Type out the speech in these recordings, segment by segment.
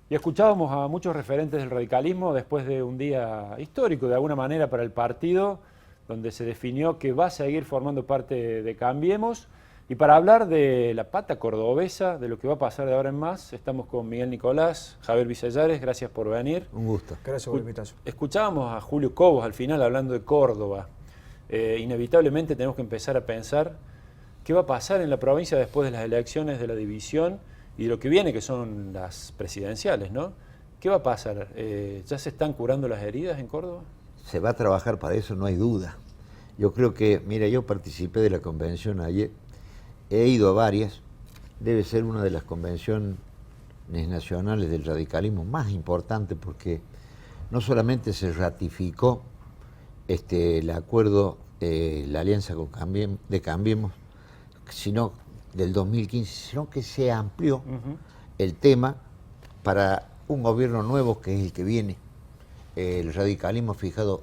Y escuchábamos a muchos referentes del radicalismo después de un día histórico, de alguna manera, para el partido, donde se definió que va a seguir formando parte de Cambiemos. Y para hablar de la pata cordobesa, de lo que va a pasar de ahora en más, estamos con Miguel Nicolás, Javier Vicellares, gracias por venir. Un gusto. Gracias por la invitación. Escuchábamos a Julio Cobos al final hablando de Córdoba. Inevitablemente tenemos que empezar a pensar qué va a pasar en la provincia después de las elecciones de la división y de lo que viene, que son las presidenciales, ¿no? ¿Qué va a pasar? ¿Ya se están curando las heridas en Córdoba? Se va a trabajar para eso, no hay duda. Yo creo que, mira, yo participé de la convención ayer, he ido a varias, debe ser una de las convenciones nacionales del radicalismo más importantes porque no solamente se ratificó el acuerdo, la alianza con Cambiemos, sino del 2015, sino que se amplió el tema para un gobierno nuevo que es el que viene. El radicalismo ha fijado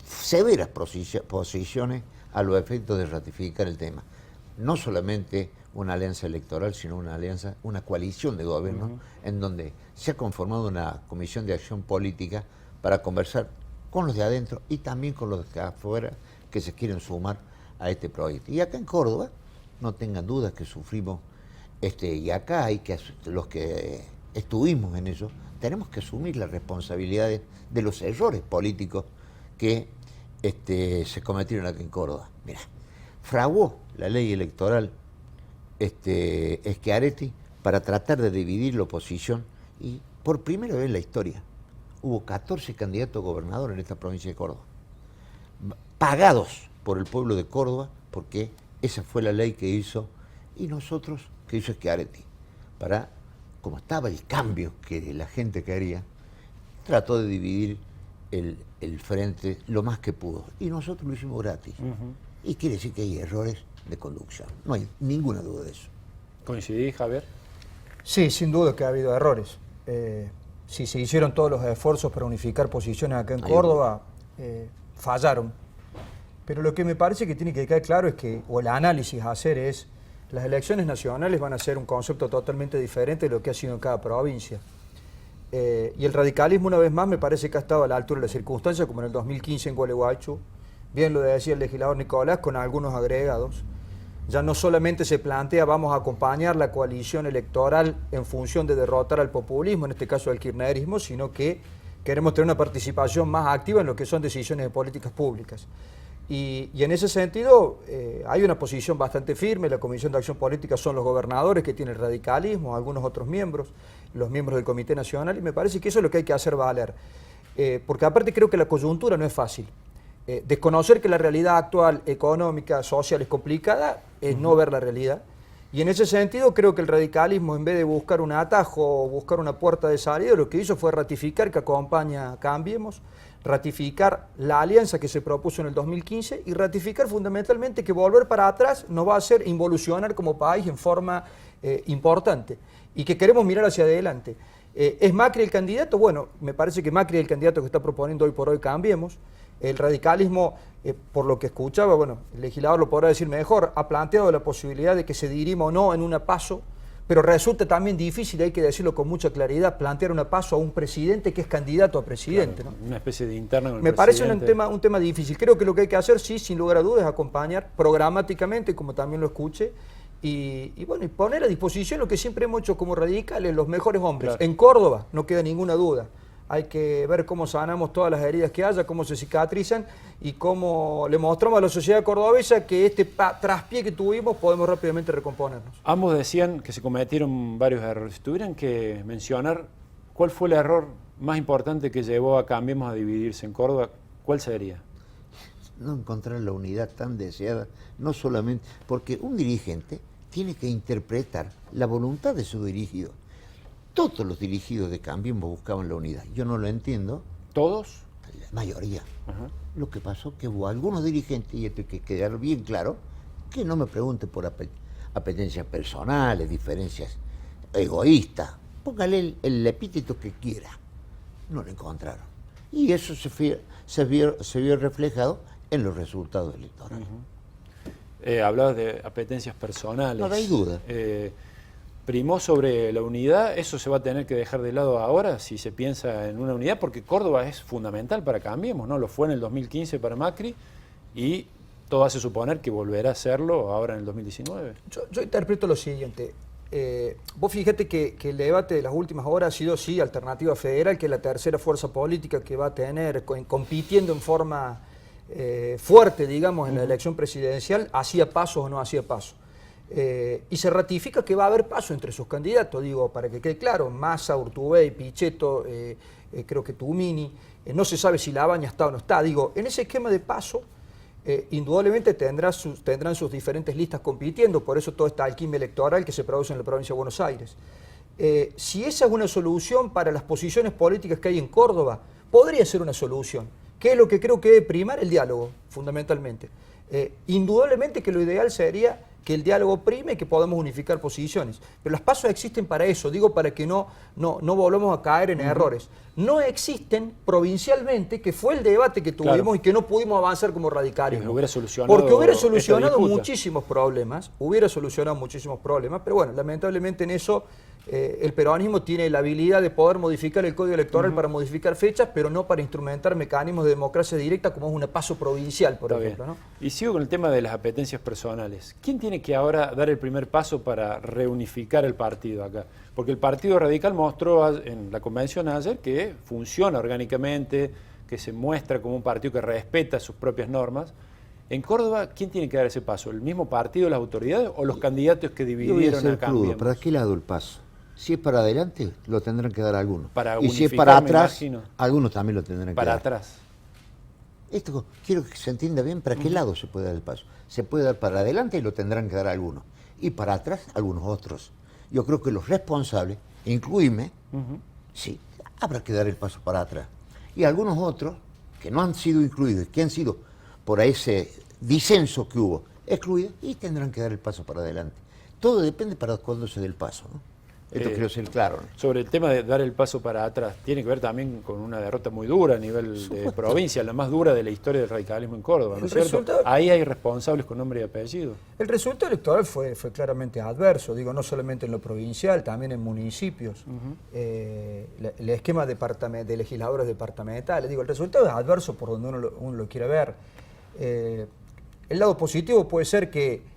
severas posiciones a los efectos de ratificar el tema. No solamente una alianza electoral, sino una alianza, una coalición de gobiernos, en donde se ha conformado una comisión de acción política para conversar con los de adentro y también con los de afuera que se quieren sumar a este proyecto. Y acá en Córdoba, no tengan dudas que sufrimos, y acá hay que, los que estuvimos en eso, tenemos que asumir las responsabilidades de los errores políticos que se cometieron aquí en Córdoba. Mira, fraguó la ley electoral Schiaretti para tratar de dividir la oposición y por primera vez en la historia hubo 14 candidatos a gobernador en esta provincia de Córdoba, pagados por el pueblo de Córdoba, porque esa fue la ley que hizo, y nosotros, que hizo Schiaretti, para, como estaba el cambio que la gente quería, trató de dividir el frente lo más que pudo, y nosotros lo hicimos gratis. Y quiere decir que hay errores de conducción, no hay ninguna duda de eso. ¿Coincidís, Javier? Sí, sin duda que ha habido errores. Si se hicieron todos los esfuerzos para unificar posiciones acá en Córdoba, fallaron. Pero lo que me parece que tiene que quedar claro es que, o el análisis a hacer es, las elecciones nacionales van a ser un concepto totalmente diferente de lo que ha sido en cada provincia. Y el radicalismo, una vez más, me parece que ha estado a la altura de las circunstancias, como en el 2015 en Gualeguaychú, bien lo decía el legislador Nicolás, con algunos agregados. Ya no solamente se plantea vamos a acompañar la coalición electoral en función de derrotar al populismo, en este caso al kirchnerismo, sino que queremos tener una participación más activa en lo que son decisiones de políticas públicas. Y en ese sentido hay una posición bastante firme. La Comisión de Acción Política son los gobernadores que tiene el radicalismo, algunos otros miembros, los miembros del Comité Nacional, y me parece que eso es lo que hay que hacer valer. Porque aparte creo que la coyuntura no es fácil. Desconocer que la realidad actual, económica, social, es complicada, es no ver la realidad. Y en ese sentido creo que el radicalismo, en vez de buscar un atajo o buscar una puerta de salida, lo que hizo fue ratificar que acompaña a Cambiemos, ratificar la alianza que se propuso en el 2015 y ratificar fundamentalmente que volver para atrás nos va a hacer involucionar como país en forma importante y que queremos mirar hacia adelante. ¿Es Macri el candidato? Bueno, me parece que Macri es el candidato que está proponiendo hoy por hoy Cambiemos. El radicalismo, por lo que escuchaba, bueno, el legislador lo podrá decir mejor, ha planteado la posibilidad de que se dirima o no en una PASO, pero resulta también difícil, hay que decirlo con mucha claridad, plantear una PASO a un presidente que es candidato a presidente. Claro, ¿no? Una especie de interna con el Me presidente. parece un tema difícil. Creo que lo que hay que hacer, sí, sin lugar a dudas, es acompañar programáticamente, como también lo escuché, y bueno, y poner a disposición lo que siempre hemos hecho como radicales, los mejores hombres. Claro. En Córdoba, no queda ninguna duda. Hay que ver cómo sanamos todas las heridas que haya, cómo se cicatrizan y cómo le mostramos a la sociedad cordobesa que este traspié que tuvimos podemos rápidamente recomponernos. Ambos decían que se cometieron varios errores. Si tuvieran que mencionar cuál fue el error más importante que llevó a Cambiemos a dividirse en Córdoba, ¿cuál sería? No encontrar la unidad tan deseada, no solamente, porque un dirigente tiene que interpretar la voluntad de su dirigido. Todos los dirigidos de Cambiemos buscaban la unidad. Yo no lo entiendo. ¿Todos? La mayoría. Ajá. Lo que pasó que hubo algunos dirigentes, y esto hay que quedar bien claro, que no me pregunte por apetencias personales, diferencias egoístas. Póngale el epíteto que quiera. No lo encontraron. Y eso se vio reflejado en los resultados electorales. Hablabas de apetencias personales. No hay duda. primó sobre la unidad. ¿Eso se va a tener que dejar de lado ahora si se piensa en una unidad? Porque Córdoba es fundamental para Cambiemos, ¿no? Lo fue en el 2015 para Macri y todo hace suponer que volverá a serlo ahora en el 2019. Yo interpreto lo siguiente. Vos fíjate que el debate de las últimas horas ha sido, sí, Alternativa Federal, que es la tercera fuerza política que va a tener, compitiendo en forma fuerte, digamos, en la elección presidencial, hacía pasos o no hacía pasos. Y se ratifica que va a haber paso entre sus candidatos, digo, para que quede claro, Massa, Urtubey, Pichetto, creo que Tumini, no se sabe si Labaña está o no está. Digo, en ese esquema de paso, indudablemente tendrán sus diferentes listas compitiendo, por eso toda esta alquimia electoral que se produce en la provincia de Buenos Aires. Si esa es una solución para las posiciones políticas que hay en Córdoba, podría ser una solución. ¿Qué es lo que creo que debe primar? El diálogo, fundamentalmente. Indudablemente que lo ideal sería que el diálogo prime y que podamos unificar posiciones. Pero las pasos existen para eso, digo, para que no volvamos a caer en errores. No existen provincialmente, que fue el debate que tuvimos y que no pudimos avanzar como radicalismo. Hubiera solucionado porque hubiera solucionado muchísimos problemas, pero bueno, lamentablemente en eso el peronismo tiene la habilidad de poder modificar el código electoral para modificar fechas, pero no para instrumentar mecanismos de democracia directa como es una paso provincial, por ejemplo, ¿no? Y sigo con el tema de las apetencias personales. ¿Quién tiene que ahora dar el primer paso para reunificar el partido acá? Porque el Partido Radical mostró en la convención ayer que funciona orgánicamente, que se muestra como un partido que respeta sus propias normas. En Córdoba, ¿quién tiene que dar ese paso? ¿El mismo partido, las autoridades o los candidatos que dividieron a Cambiemos? ¿Para qué lado el paso? Si es para adelante, lo tendrán que dar algunos. Para y si es unificar, para atrás, algunos también lo tendrán que dar. Para atrás. Esto quiero que se entienda bien para qué lado se puede dar el paso. Se puede dar para adelante y lo tendrán que dar algunos. Y para atrás, algunos otros. Yo creo que los responsables, incluirme, sí, habrá que dar el paso para atrás. Y algunos otros, que no han sido incluidos, que han sido por ese disenso que hubo, excluidos, y tendrán que dar el paso para adelante. Todo depende para cuándo se dé el paso, ¿no? Esto quiero ser claro, ¿no? Sobre el tema de dar el paso para atrás, tiene que ver también con una derrota muy dura a nivel de provincia, la más dura de la historia del radicalismo en Córdoba, ¿no es cierto? Ahí hay responsables con nombre y apellido. El resultado electoral fue claramente adverso, digo, no solamente en lo provincial, también en municipios. El esquema de legisladores departamentales, digo, el resultado es adverso por donde uno lo quiera ver. El lado positivo puede ser que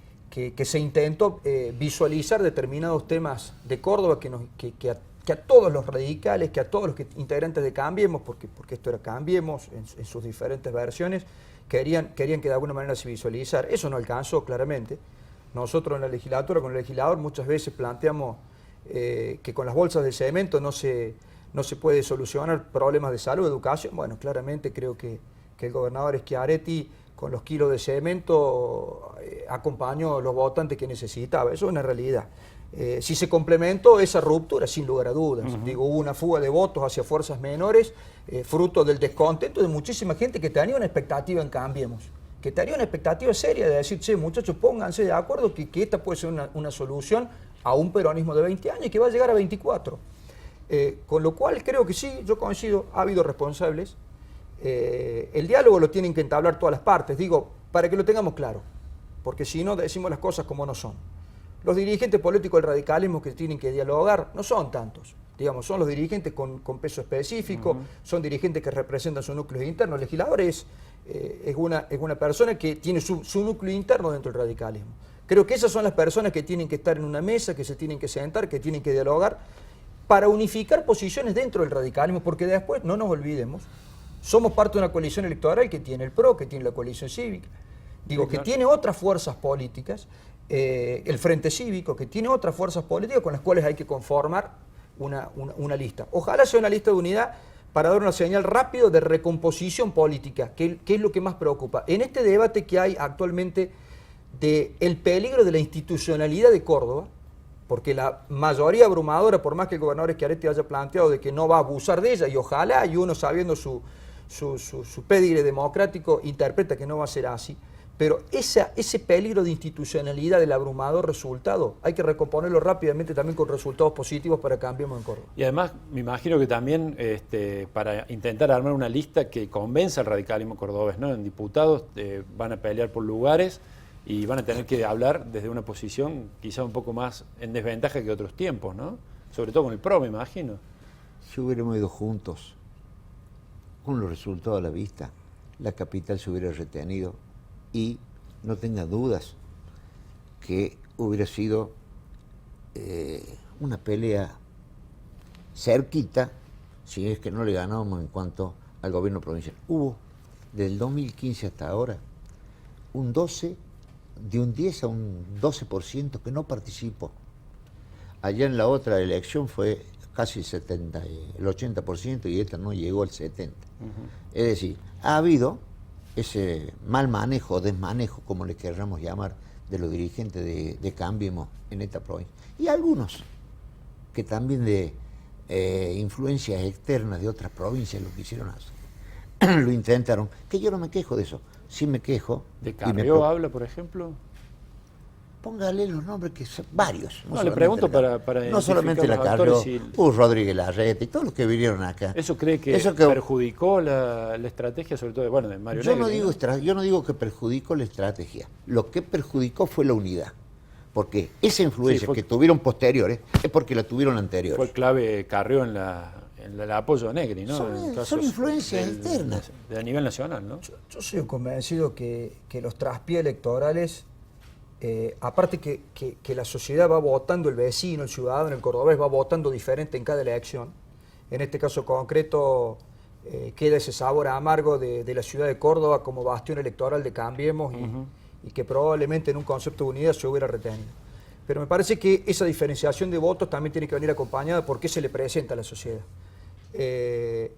se intentó visualizar determinados temas de Córdoba que a todos los radicales, que a todos los integrantes de Cambiemos, porque esto era Cambiemos en sus diferentes versiones, querían que de alguna manera se visualizar. Eso no alcanzó claramente. Nosotros en la legislatura, con el legislador, muchas veces planteamos que con las bolsas de cemento no se puede solucionar problemas de salud, educación. Bueno, claramente creo que el gobernador Schiaretti con los kilos de cemento acompañó a los votantes que necesitaba. Eso es una realidad. Si se complementó esa ruptura, sin lugar a dudas. Digo, hubo una fuga de votos hacia fuerzas menores, fruto del descontento de muchísima gente que tenía una expectativa en Cambiemos, que tenía una expectativa seria de decir, che, muchachos, pónganse de acuerdo que esta puede ser una solución a un peronismo de 20 años y que va a llegar a 24. Con lo cual creo que sí, yo coincido, ha habido responsables. El diálogo lo tienen que entablar todas las partes, digo, para que lo tengamos claro, porque si no decimos las cosas como no son. Los dirigentes políticos del radicalismo que tienen que dialogar no son tantos, digamos, son los dirigentes con peso específico, son dirigentes que representan sus núcleos internos. El legislador es una persona que tiene su núcleo interno dentro del radicalismo. Creo que esas son las personas que tienen que estar en una mesa, que se tienen que sentar, que tienen que dialogar para unificar posiciones dentro del radicalismo, porque después, no nos olvidemos, somos parte de una coalición electoral que tiene el PRO, que tiene la coalición cívica, digo, sí, claro, que tiene otras fuerzas políticas, el Frente Cívico, que tiene otras fuerzas políticas con las cuales hay que conformar una lista. Ojalá sea una lista de unidad para dar una señal rápido de recomposición política, que es lo que más preocupa. En este debate que hay actualmente del peligro de la institucionalidad de Córdoba, porque la mayoría abrumadora, por más que el gobernador Schiaretti haya planteado de que no va a abusar de ella, y ojalá, y uno sabiendo su pedigre democrático, interpreta que no va a ser así, pero ese peligro de institucionalidad del abrumador resultado hay que recomponerlo rápidamente también con resultados positivos para Cambiemos en Córdoba. Y además me imagino que también para intentar armar una lista que convenza al radicalismo cordobés, ¿no? En diputados van a pelear por lugares y van a tener que hablar desde una posición quizá un poco más en desventaja que otros tiempos, ¿no? Sobre todo con el PRO, me imagino. Si hubiéramos ido juntos, con los resultados a la vista, la capital se hubiera retenido y no tenga dudas que hubiera sido una pelea cerquita, si es que no le ganábamos en cuanto al gobierno provincial. Hubo, desde el 2015 hasta ahora, de un 10 a un 12% que no participó. Allá en la otra elección fue casi el 80% y esta no llegó al 70%. Es decir, ha habido ese mal manejo, desmanejo, como le querramos llamar, de los dirigentes de Cambiemos en esta provincia. Y algunos que también de influencias externas de otras provincias lo quisieron hacer. Lo intentaron, que yo no me quejo de eso. Sí me quejo. ¿De Carrió habla, por ejemplo? Póngale los nombres que son varios. No, le pregunto para no solamente la Carrió, Rodríguez Larreta y todos los que vinieron acá. ¿Eso cree que perjudicó la estrategia, sobre todo de Mario Negri? Yo no digo que perjudicó la estrategia. Lo que perjudicó fue la unidad. Porque esa influencia que tuvieron posteriores es porque la tuvieron anteriores. Fue clave Carrió en el apoyo a Negri, ¿no? Son influencias externas. A nivel nacional, ¿no? Yo soy convencido que los traspiés electorales, aparte que la sociedad va votando, el vecino, el ciudadano, el cordobés va votando diferente en cada elección. En este caso concreto queda ese sabor amargo de la ciudad de Córdoba como bastión electoral de Cambiemos y que probablemente en un concepto de unidad se hubiera retenido. Pero me parece que esa diferenciación de votos también tiene que venir acompañada por qué se le presenta a la sociedad.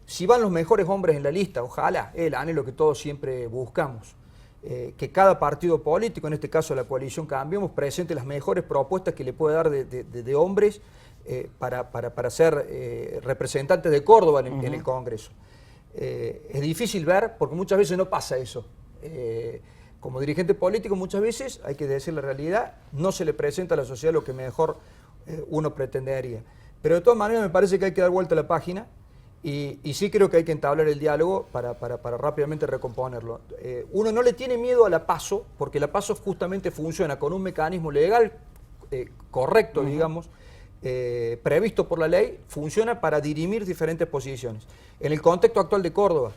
Si van los mejores hombres en la lista, ojalá, el anhelo que todos siempre buscamos, que cada partido político, en este caso la coalición Cambiemos, presente las mejores propuestas que le puede dar de hombres para ser representantes de Córdoba en el Congreso. Es difícil ver, porque muchas veces no pasa eso. Como dirigente político muchas veces, hay que decir la realidad, no se le presenta a la sociedad lo que mejor uno pretendería. Pero de todas maneras me parece que hay que dar vuelta a la página y sí creo que hay que entablar el diálogo para rápidamente recomponerlo. Uno no le tiene miedo a la PASO, porque la PASO justamente funciona con un mecanismo legal correcto, digamos, previsto por la ley, funciona para dirimir diferentes posiciones. En el contexto actual de Córdoba,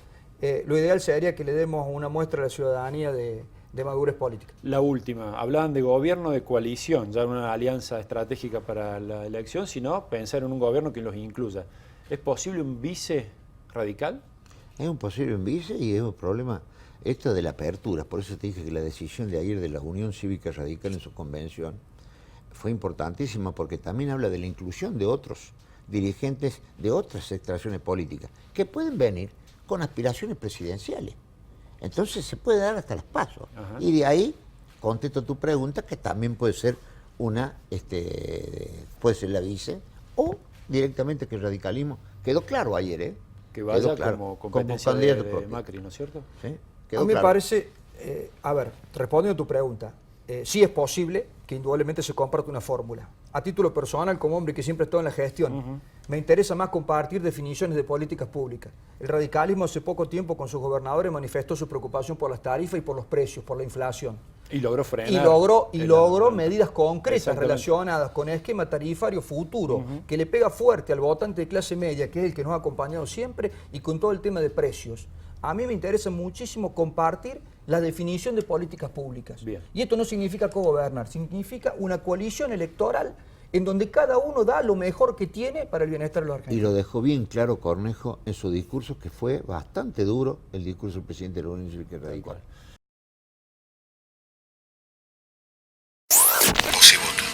lo ideal sería que le demos una muestra a la ciudadanía de madurez política. La última, hablaban de gobierno de coalición, ya una alianza estratégica para la elección, sino pensar en un gobierno que los incluya. ¿Es posible un vice radical? Es un posible un vice y es un problema esto de la apertura. Por eso te dije que la decisión de ayer de la Unión Cívica Radical en su convención fue importantísima porque también habla de la inclusión de otros dirigentes de otras extracciones políticas que pueden venir con aspiraciones presidenciales. Entonces se puede dar hasta las PASO. Y de ahí contesto tu pregunta, que también puede ser puede ser la vice, o directamente que el radicalismo, quedó claro ayer, que vaya como competencia de Macri, ¿no es cierto? ¿Sí? A mí me parece, respondiendo a tu pregunta, sí es posible que indudablemente se comparte una fórmula. A título personal, como hombre que siempre estoy en la gestión, me interesa más compartir definiciones de políticas públicas. El radicalismo hace poco tiempo con sus gobernadores manifestó su preocupación por las tarifas y por los precios, por la inflación. Y logró frenar. Y logró medidas concretas relacionadas con el esquema tarifario futuro, que le pega fuerte al votante de clase media, que es el que nos ha acompañado siempre, y con todo el tema de precios. A mí me interesa muchísimo compartir la definición de políticas públicas. Bien. Y esto no significa cogobernar, significa una coalición electoral en donde cada uno da lo mejor que tiene para el bienestar de los argentinos. Y lo dejó bien claro Cornejo en su discurso, que fue bastante duro, el discurso del presidente de la Unión Cívica Radical. Voz y voto.